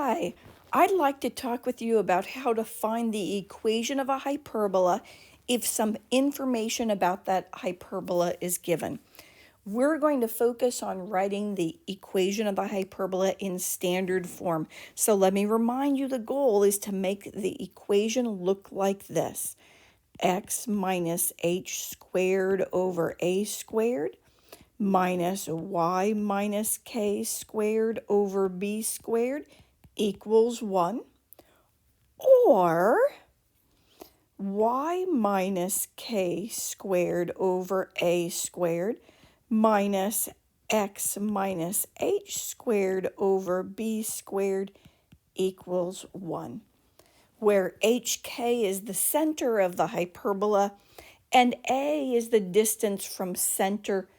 Hi, I'd like to talk with you about how to find the equation of a hyperbola if some information about that hyperbola is given. We're going to focus on writing the equation of the hyperbola in standard form. So let me remind you the goal is to make the equation look like this. X minus h squared over a squared minus y minus k squared over b squared equals 1, or y minus k squared over a squared minus x minus h squared over b squared equals 1, where hk is the center of the hyperbola and a is the distance from center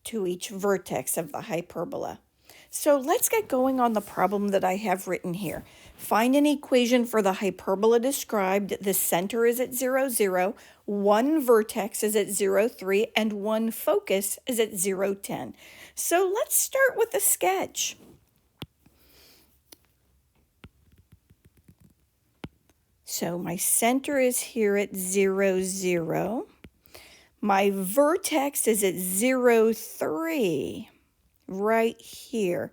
to each vertex of the hyperbola. So let's get going on the problem that I have written here. Find an equation for the hyperbola described. The center is at 0, 0, one vertex is at 0, 3, and one focus is at 0, 10. So let's start with a sketch. So my center is here at 0, 0. My vertex is at 0, 3, right here.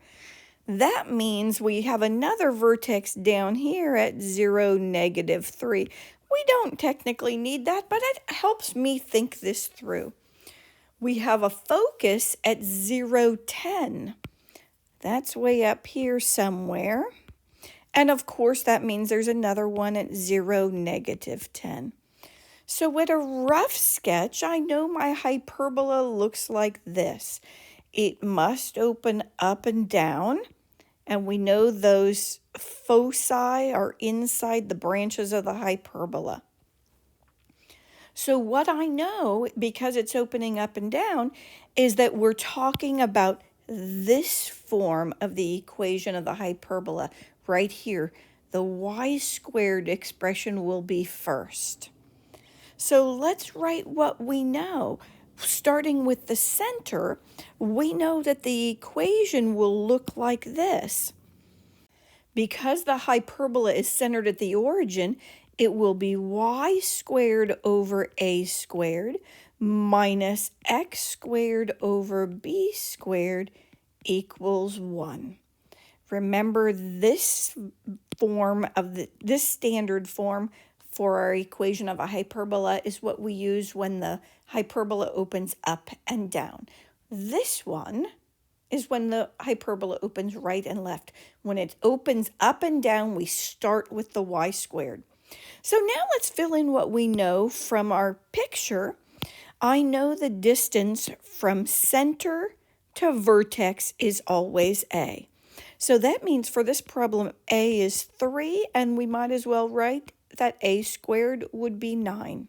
That means we have another vertex down here at 0, negative 3. We don't technically need that, but it helps me think this through. We have a focus at 0, 10. That's way up here somewhere. And of course, that means there's another one at 0, negative 10. So with a rough sketch, I know my hyperbola looks like this. It must open up and down, and we know those foci are inside the branches of the hyperbola. So what I know, because it's opening up and down, is that we're talking about this form of the equation of the hyperbola right here. The y squared expression will be first. So let's write what we know. Starting with the center, we know that the equation will look like this. Because the hyperbola is centered at the origin, it will be y squared over a squared minus x squared over b squared equals 1. Remember, this form of this standard form for our equation of a hyperbola is what we use when the hyperbola opens up and down. This one is when the hyperbola opens right and left. When it opens up and down, we start with the y squared. So now let's fill in what we know from our picture. I know the distance from center to vertex is always a. So that means for this problem, a is 3, and we might as well write that a squared would be 9.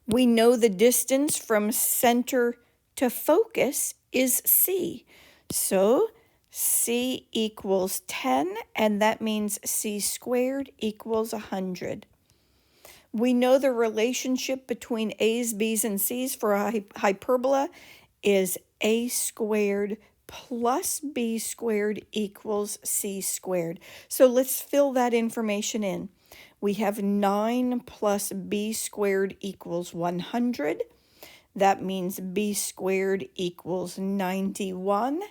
We know the distance from center to focus is c. So c equals 10, and that means c squared equals 100. We know the relationship between a's, b's, and c's for a hyperbola is a squared plus b squared equals c squared. So let's fill that information in. We have 9 plus b squared equals 100. That means b squared equals 91.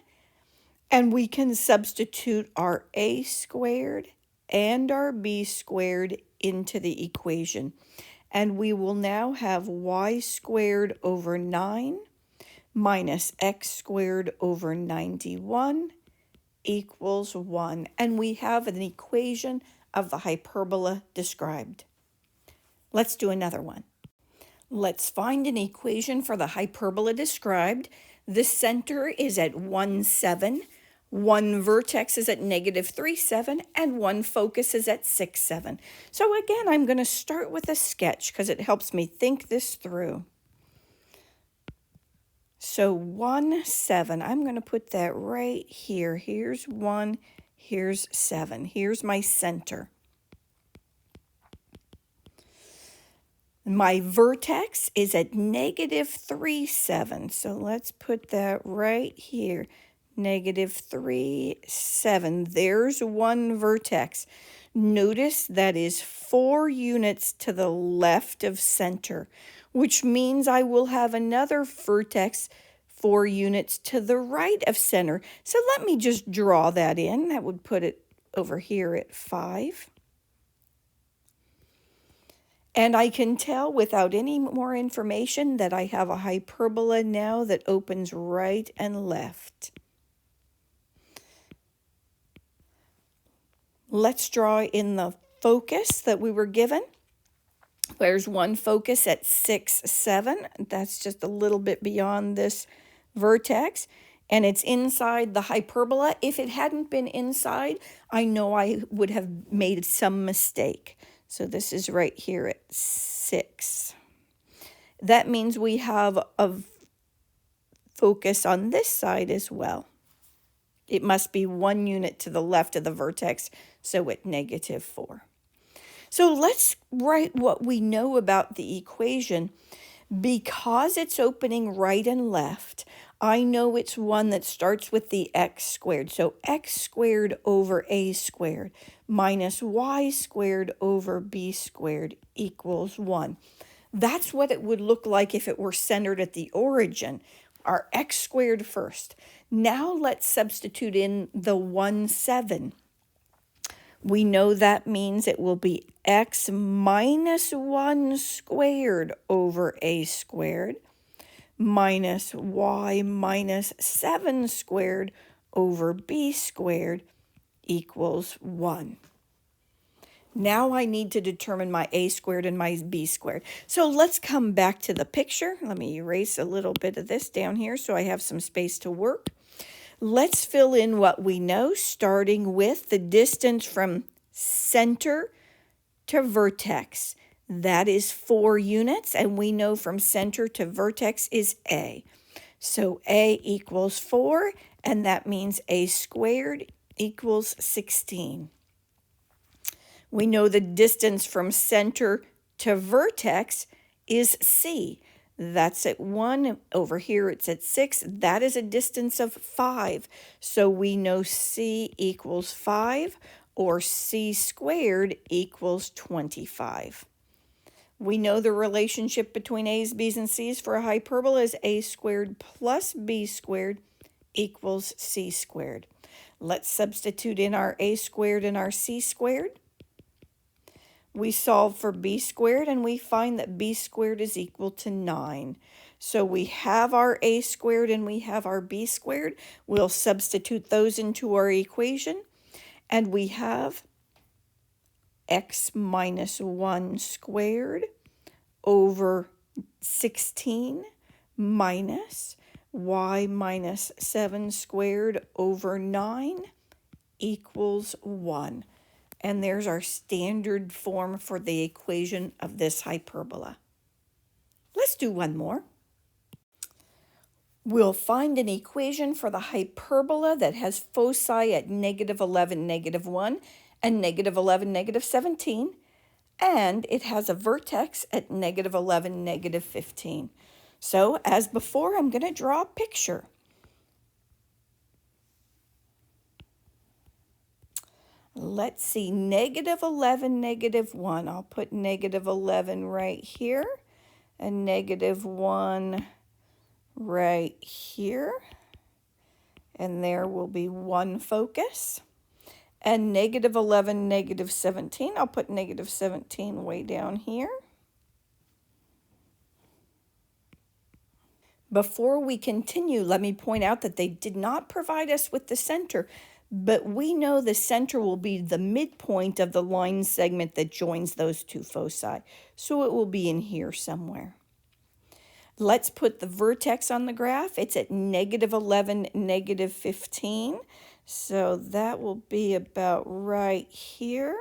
And we can substitute our a squared and our b squared into the equation. And we will now have y squared over 9 minus x squared over 91 equals 1. And we have an equation of the hyperbola described. Let's do another one. Let's find an equation for the hyperbola described. The center is at 1, 7. One vertex is at negative 3, 7, and one focus is at 6, 7. So again, I'm going to start with a sketch because it helps me think this through. So 1, 7, I'm going to put that right here. Here's 1, here's 7. Here's my center. My vertex is at negative 3, 7. So let's put that right here. negative 3, 7. There's one vertex. Notice that is 4 units to the left of center, which means I will have another vertex 4 units to the right of center. So let me just draw that in. That would put it over here at 5. And I can tell without any more information that I have a hyperbola now that opens right and left. Let's draw in the focus that we were given. There's one focus at 6, 7. That's just a little bit beyond this vertex. And it's inside the hyperbola. If it hadn't been inside, I know I would have made some mistake. So this is right here at 6. That means we have a focus on this side as well. It must be 1 unit to the left of the vertex, so at negative 4. So let's write what we know about the equation. Because it's opening right and left, I know it's one that starts with the x squared. So x squared over a squared minus y squared over b squared equals 1. That's what it would look like if it were centered at the origin. Our x squared first. Now let's substitute in the 1, 7. We know that means it will be x minus 1 squared over a squared minus y minus 7 squared over b squared equals 1. Now I need to determine my a squared and my b squared. So let's come back to the picture. Let me erase a little bit of this down here so I have some space to work. Let's fill in what we know, starting with the distance from center to vertex. That is 4 units, and we know from center to vertex is a. So a equals 4, and that means a squared equals 16. We know the distance from center to vertex is c. That's at 1. Over here it's at 6. That is a distance of 5. So we know c equals 5, or c squared equals 25. We know the relationship between a's, b's, and c's for a hyperbola is a squared plus b squared equals c squared. Let's substitute in our a squared and our c squared. We solve for b squared, and we find that b squared is equal to 9. So we have our a squared and we have our b squared. We'll substitute those into our equation, and we have x minus 1 squared over 16 minus y minus 7 squared over 9 equals 1. And there's our standard form for the equation of this hyperbola. Let's do one more. We'll find an equation for the hyperbola that has foci at negative 11, negative 1, and negative 11, negative 17, and it has a vertex at negative 11, negative 15. So, as before, I'm going to draw a picture. Let's see, negative 11, negative 1. I'll put negative 11 right here, and negative 1 right here. And there will be one focus. And negative 11, negative 17. I'll put negative 17 way down here. Before we continue, let me point out that they did not provide us with the center, but we know the center will be the midpoint of the line segment that joins those two foci. So it will be in here somewhere. Let's put the vertex on the graph. It's at negative 11, negative 15. So that will be about right here.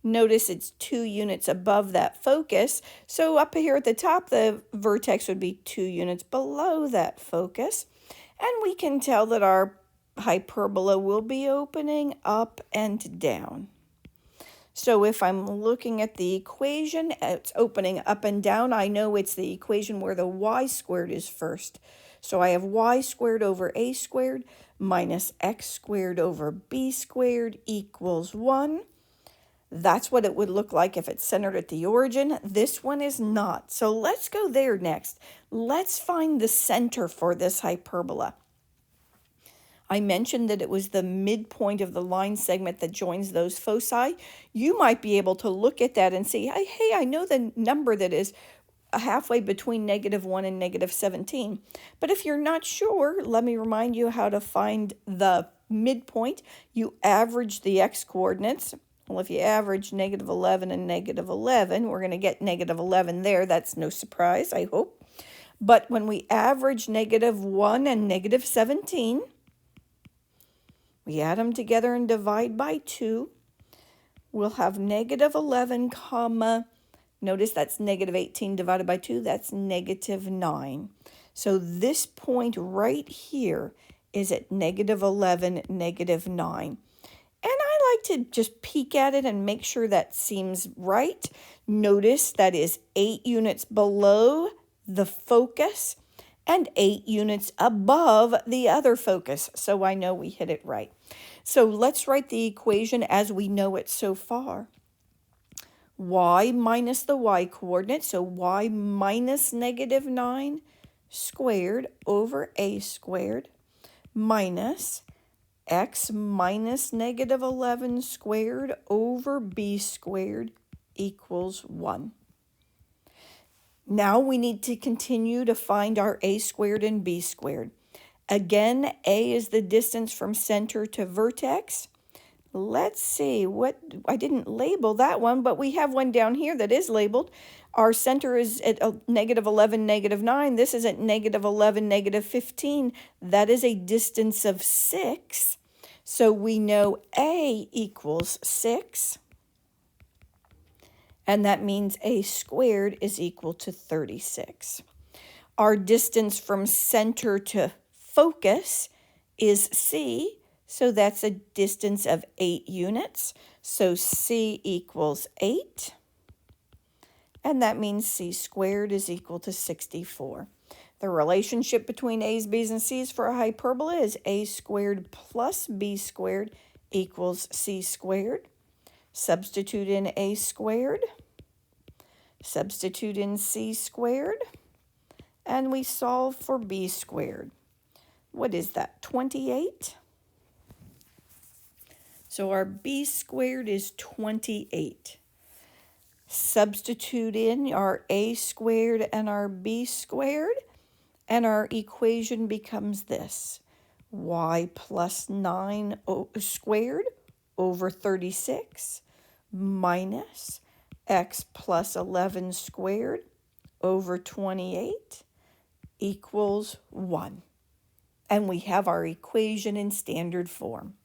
Notice it's 2 units above that focus. So up here at the top, the vertex would be 2 units below that focus. And we can tell that our hyperbola will be opening up and down. So if I'm looking at the equation, it's opening up and down. I know it's the equation where the y squared is first. So I have y squared over a squared minus x squared over b squared equals 1. That's what it would look like if it's centered at the origin. This one is not. So let's go there next. Let's find the center for this hyperbola. I mentioned that it was the midpoint of the line segment that joins those foci. You might be able to look at that and see, hey, I know the number that is halfway between -1 and -17. But if you're not sure, let me remind you how to find the midpoint. You average the x-coordinates. Well, if you average -11 and -11, we're going to get -11 there. That's no surprise, I hope. But when we average -1 and -17, we add them together and divide by 2. We'll have -11, comma, notice that's -18 divided by 2. That's -9. So this point right here is at -11, -9. And I like to just peek at it and make sure that seems right. Notice that is 8 units below the focus and 8 units above the other focus. So I know we hit it right. So let's write the equation as we know it so far. Y minus the y coordinate, so y minus -9 squared over a squared minus x minus -11 squared over b squared equals 1. Now we need to continue to find our a squared and b squared. Again, a is the distance from center to vertex. Let's see, what I didn't label that one, but we have one down here that is labeled. Our center is at -11, -9. This is at -11, -15. That is a distance of 6. So we know a equals 6. And that means a squared is equal to 36. Our distance from center to focus is c. So that's a distance of 8 units. So c equals 8. And that means c squared is equal to 64. The relationship between a's, b's, and c's for a hyperbola is a squared plus b squared equals c squared. Substitute in a squared. Substitute in c squared. And we solve for b squared. What is that, 28? So our b squared is 28. Substitute in our a squared and our b squared, and our equation becomes this. Y plus 9 squared over 36 minus x plus 11 squared over 28 equals 1. And we have our equation in standard form.